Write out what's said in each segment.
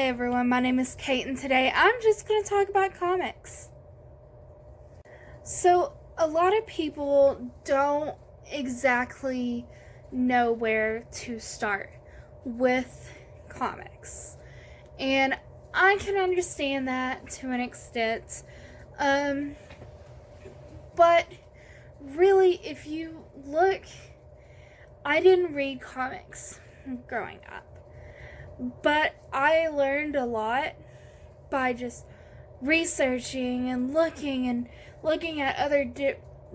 Hey everyone, my name is Kate, and today I'm just going to talk about comics. So, a lot of people don't exactly know where to start with comics, and I can understand that to an extent. But really, if you look, I didn't read comics growing up. But I learned a lot by just researching and looking at other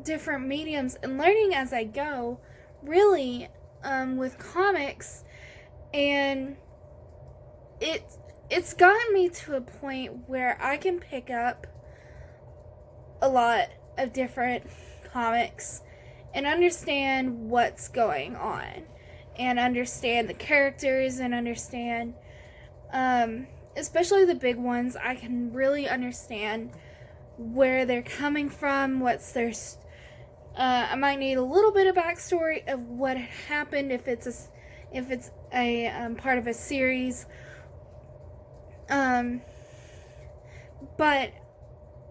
different mediums and learning as I go, really, with comics. And it's gotten me to a point where I can pick up a lot of different comics and understand what's going on. And understand the characters and understand, especially the big ones, I can really understand where they're coming from, what's their, I might need a little bit of backstory of what happened if it's a part of a series, but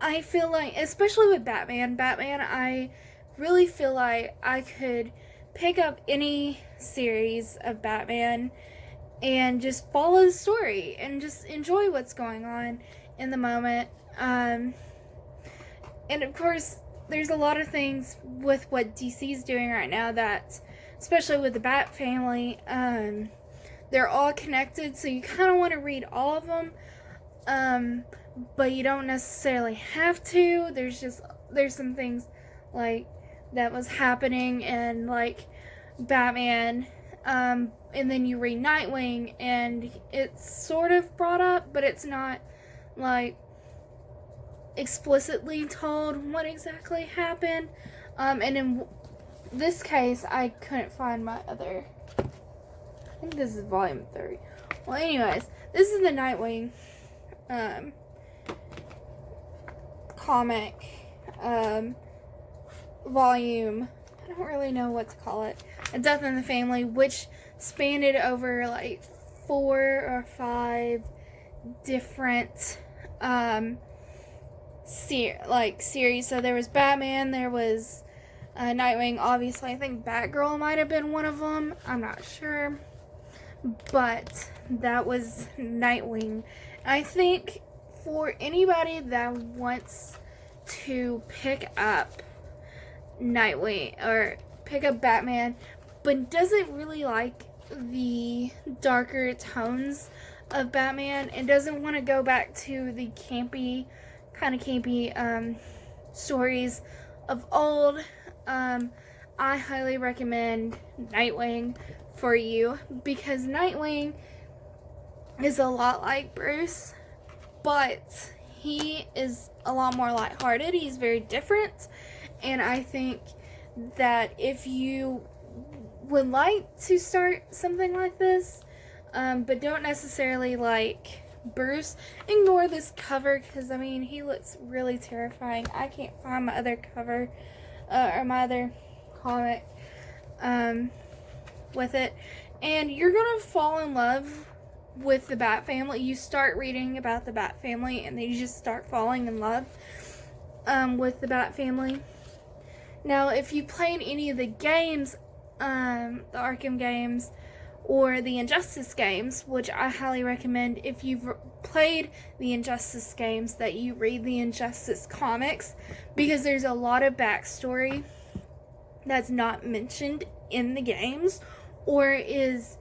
I feel like, especially with Batman, I really feel like I could pick up any series of Batman and just follow the story and just enjoy what's going on in the moment. And of course, there's a lot of things with what DC's doing right now that, especially with the Bat family, they're all connected, so you kind of want to read all of them, but you don't necessarily have to. There's some things like that was happening and like Batman, and then you read Nightwing and it's sort of brought up, but it's not like explicitly told what exactly happened. And in this case, I couldn't find my other, I think this is volume 3. Well, anyways, this is the Nightwing comic volume, I don't really know what to call it, A Death in the Family, which spanned over like 4 or 5 different series. So there was Batman, there was Nightwing, obviously. I think Batgirl might have been one of them, I'm not sure, but that was Nightwing. I think for anybody that wants to pick up Nightwing or pick up Batman but doesn't really like the darker tones of Batman and doesn't want to go back to the campy stories of old, I highly recommend Nightwing for you, because Nightwing is a lot like Bruce, but he is a lot more lighthearted. He's very different. And I think that if you would like to start something like this, but don't necessarily like Bruce, ignore this cover, because, I mean, he looks really terrifying. I can't find my other cover, or my other comic, with it. And you're going to fall in love with the Bat family. You start reading about the Bat family, and then you just start falling in love, with the Bat family. Now, if you played any of the games, the Arkham games, or the Injustice games, which I highly recommend if you've played the Injustice games, that you read the Injustice comics, because there's a lot of backstory that's not mentioned in the games, or is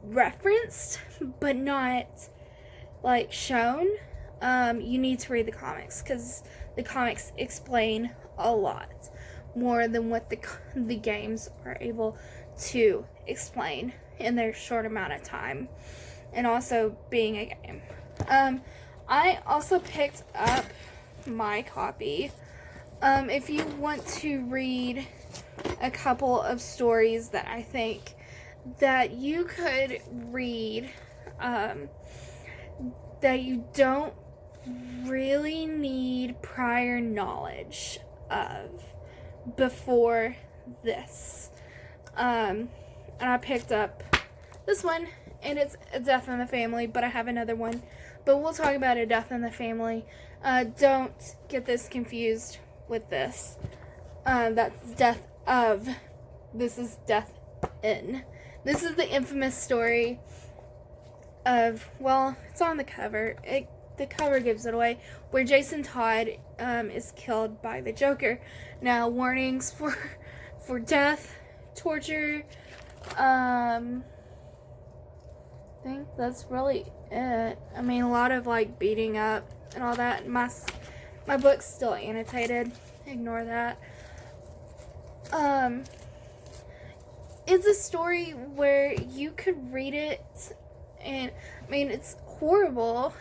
referenced, but not, like, shown. You need to read the comics, because the comics explain a lot more than what the games are able to explain in their short amount of time, and also being a game. I also picked up my copy. If you want to read a couple of stories that I think that you could read, that you don't really need prior knowledge of before this, and I picked up this one, and it's a death in the family, but I have another one. But we'll talk about a death in the family. Don't get this confused with this. That's death of. This is death in. This is the infamous story of, well, it's on the cover. The cover gives it away, where Jason Todd is killed by the Joker. Now, warnings for death, torture. I think that's really it. I mean, a lot of like beating up and all that. My book's still annotated. Ignore that. It's a story where you could read it, and I mean, it's horrible.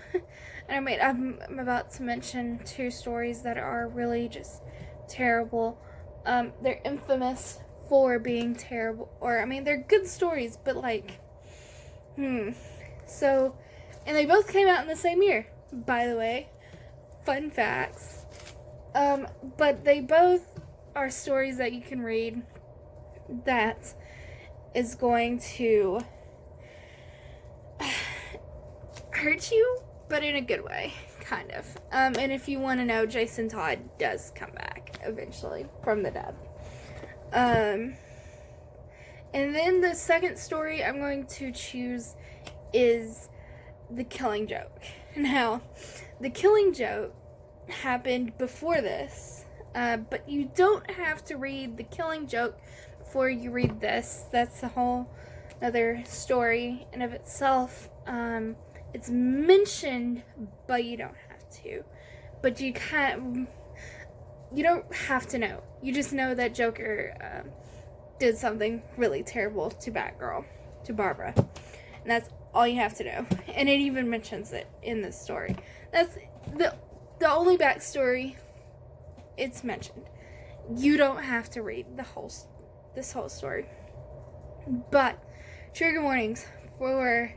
And I'm about to mention 2 stories that are really just terrible. They're infamous for being terrible, or I mean, they're good stories, but like, So, and they both came out in the same year, by the way. Fun facts. But they both are stories that you can read that is going to hurt you, but in a good way, kind of. And if you want to know, Jason Todd does come back eventually from the dead. And then the second story I'm going to choose is The Killing Joke. Now, The Killing Joke happened before this, but you don't have to read The Killing Joke before you read this. That's a whole other story in of itself. It's mentioned, but you don't have to. But you don't have to know. You just know that Joker did something really terrible to Batgirl, to Barbara. And that's all you have to know. And it even mentions it in this story. That's the only backstory it's mentioned. You don't have to read this whole story. But trigger warnings for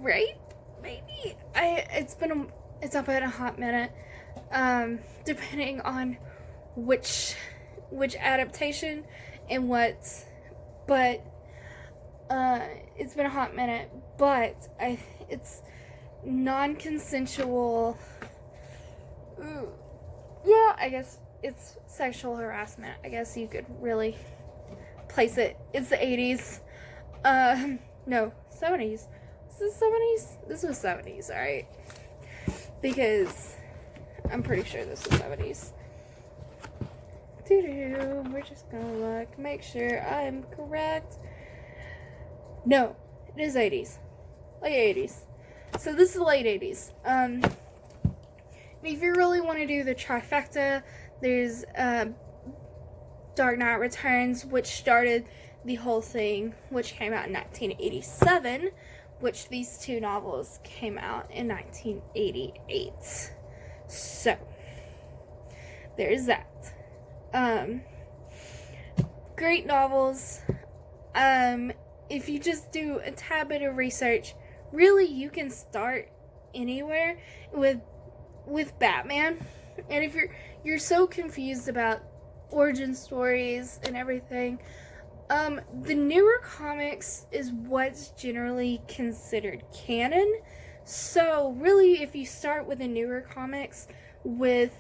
rape, maybe. It's up in a hot minute. Depending on which adaptation and what, but it's been a hot minute. But it's non-consensual. Yeah, I guess it's sexual harassment. I guess you could really place it. It's the 80s. No, 70s. Is this 70s? This was 70s, alright? Because I'm pretty sure this was 70s. We're just gonna look, make sure I'm correct. No, it is 80s. Late 80s. So this is the late 80s. If you really want to do the trifecta, there's Dark Knight Returns, which started the whole thing, which came out in 1987, which these 2 novels came out in 1988. So, there's that. Great novels. If you just do a tad bit of research, really you can start anywhere with Batman. And if you're so confused about origin stories and everything, the newer comics is what's generally considered canon. So really, if you start with the newer comics with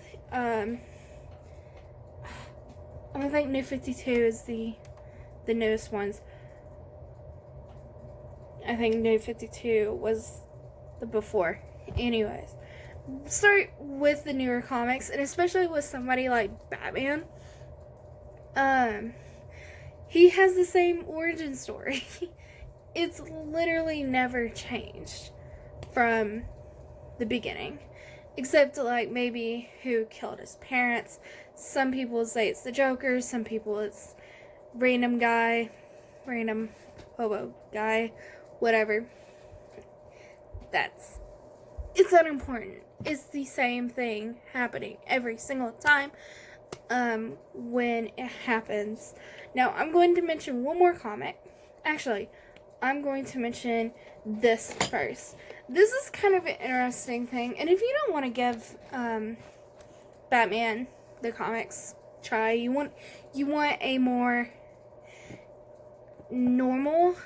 I think New 52 is the newest ones. I think New 52 was the before. Anyways, start with the newer comics, and especially with somebody like Batman. He has the same origin story. It's literally never changed from the beginning. Except, like, maybe who killed his parents. Some people say it's the Joker. Some people it's random hobo guy, whatever. It's unimportant. It's the same thing happening every single time when it happens. Now, I'm going to mention one more comic. Actually, I'm going to mention this first. This is kind of an interesting thing, and if you don't want to give Batman the comics try, you want a more normal,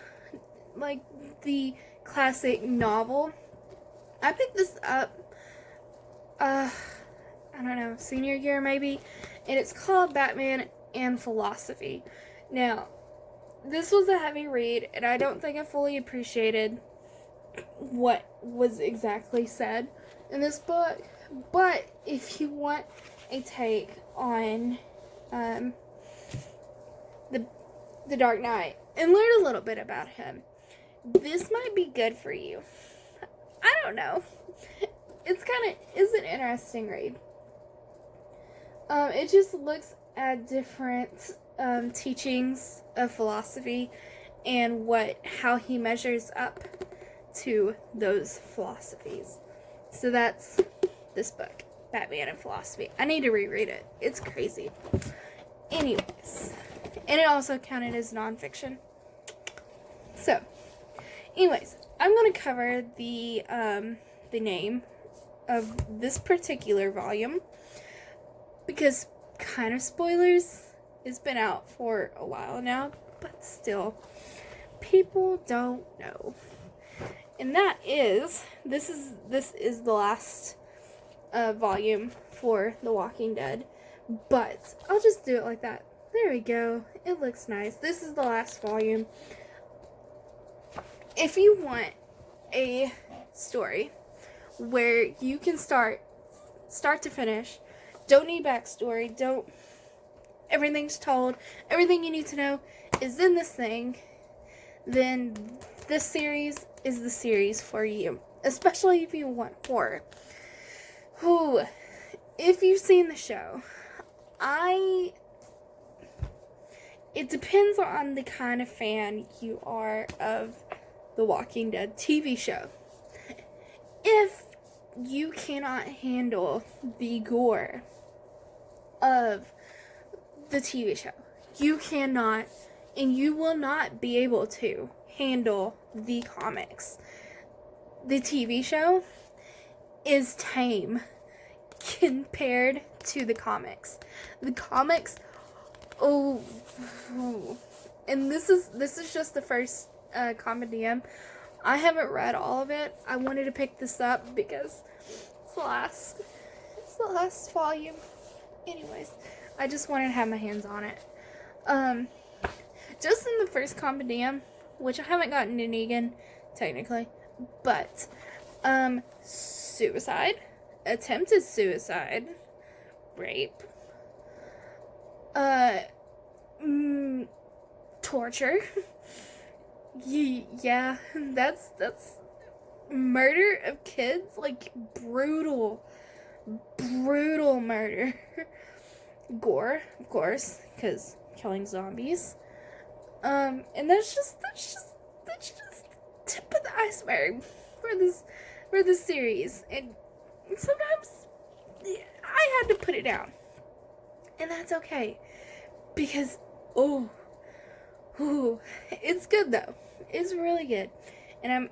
like the classic novel. I picked this up, I don't know, senior year maybe, and it's called Batman and Philosophy. Now, this was a heavy read, and I don't think I fully appreciated what was exactly said in this book, but if you want a take on the Dark Knight and learn a little bit about him, this might be good for you. I don't know. It's an interesting read. It just looks at different teachings of philosophy and how he measures up to those philosophies. So that's this book, Batman and Philosophy. I need to reread it. It's crazy. Anyways, and it also counted as nonfiction. So, anyways, I'm going to cover the name of this particular volume because kind of spoilers. It's been out for a while now, but still, people don't know. And that is, this is the last volume for The Walking Dead, but I'll just do it like that. There we go. It looks nice. This is the last volume. If you want a story where you can start to finish, don't need backstory, everything's told, everything you need to know is in this thing, then this series is the series for you. Especially if you want horror. Ooh, if you've seen the show, it depends on the kind of fan you are of the Walking Dead TV show. If you cannot handle the gore of the TV show, you cannot and you will not be able to handle the comics. The TV show is tame compared to the comics. The comics, oh, and this is just the first compendium. I haven't read all of it. I wanted to pick this up because it's the last volume. Anyways, I just wanted to have my hands on it. Just in the first compendium, which I haven't gotten to Negan, technically, but, suicide, attempted suicide, rape, torture, yeah, that's murder of kids, like, brutal murder, gore, of course, because killing zombies, and that's just the tip of the iceberg for this series. And sometimes I had to put it down, and that's okay, because it's good though. It's really good, and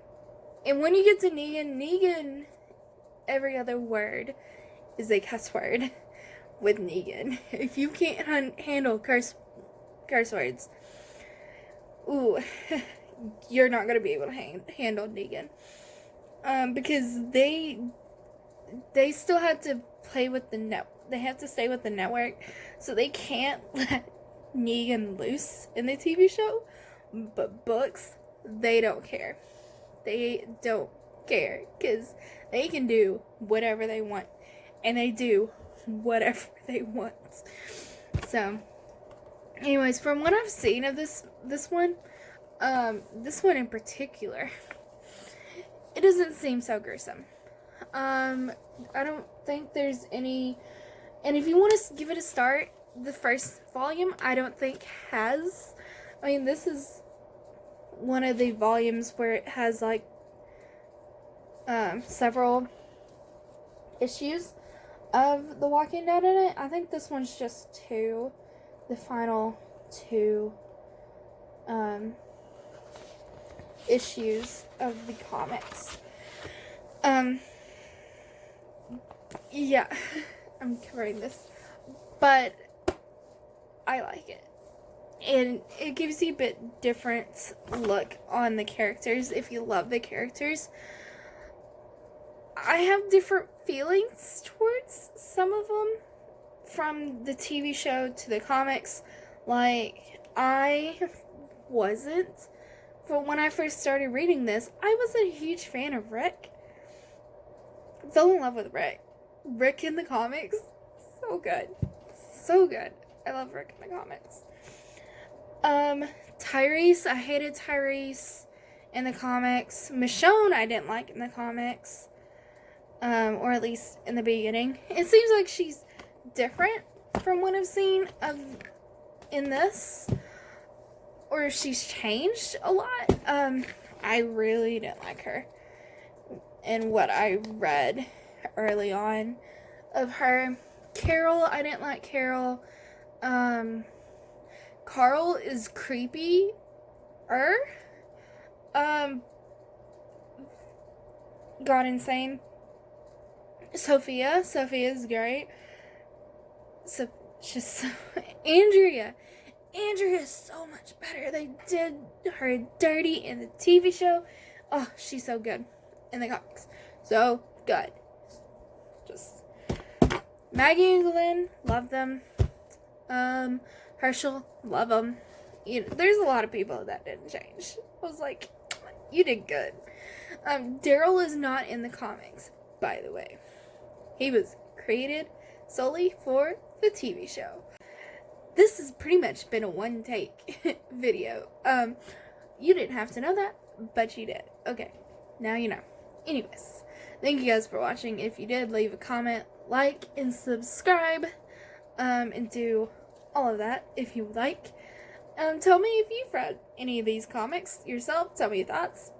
when you get to Negan, every other word is a cuss word with Negan. If you can't handle curse words, you're not gonna be able to handle Negan. Because they still have to play with they have to stay with the network, so they can't let Negan loose in the TV show. But books, they don't care. They don't care, because they can do whatever they want, and they do whatever they want. So, anyways, from what I've seen of this one in particular, it doesn't seem so gruesome. I don't think there's any, and if you want to give it a start, the first volume I don't think has, this is one of the volumes where it has like several issues of The Walking Dead in it. I think this one's just the final 2 issues of the comics. Yeah, I'm covering this, but I like it. and it gives you a bit different look on the characters if you love the characters. I have different feelings towards some of them, from the TV show to the comics. Like, I wasn't, but when I first started reading this, I wasn't a huge fan of Rick. Fell in love with Rick. Rick in the comics, so good. So good. I love Rick in the comics. Tyrese, I hated Tyrese in the comics. Michonne, I didn't like in the comics. Or at least in the beginning. It seems like she's different from what I've seen of in this. Or she's changed a lot. I really didn't like her in what I read early on of her. Carol, I didn't like Carol. Carl is creepy. Got insane. Sophia's great. So just Andrea's so much better. They did her dirty in the TV show. Oh, she's so good in the comics. So good. Just Maggie and Glenn, love them. Herschel, love them. You know, there's a lot of people that didn't change. I was like, you did good. Daryl is not in the comics, by the way. He was created solely for the TV show. This has pretty much been a one-take video. You didn't have to know that, but you did. Okay, now you know. Anyways, thank you guys for watching. If you did, leave a comment, like, and subscribe, and do all of that if you would like. Tell me if you've read any of these comics yourself. Tell me your thoughts.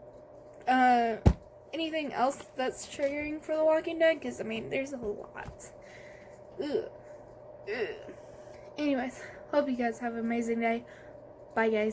Anything else that's triggering for The Walking Dead? Because, I mean, there's a lot. Ugh. Anyways, hope you guys have an amazing day. Bye, guys.